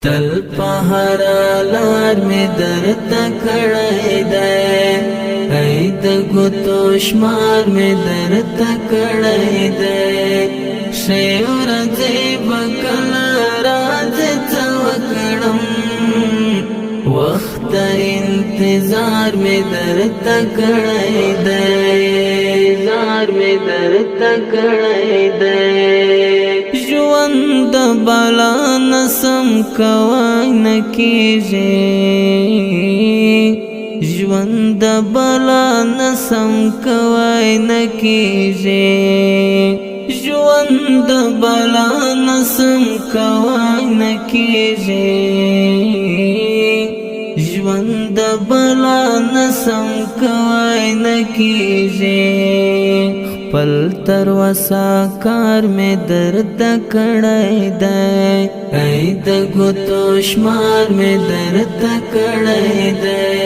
تل پہر لار میں درتا کڑائی دے اید گتو شمار میں درتا کڑائی دے شیور زیب کل راز توکڑم وقت انتظار میں درتا کڑائی دے زار میں درتا کڑائی دے ژوند بلا نسم کوای نکیږي ژوند بلا نسم کوای نکیږي ژوند بلا نسم کوای نکیږي ژوند بلا نسم کوای نکیږي پل تروسا کار میں درد کڑائی دے اید گتو شمار میں درد کڑائی دے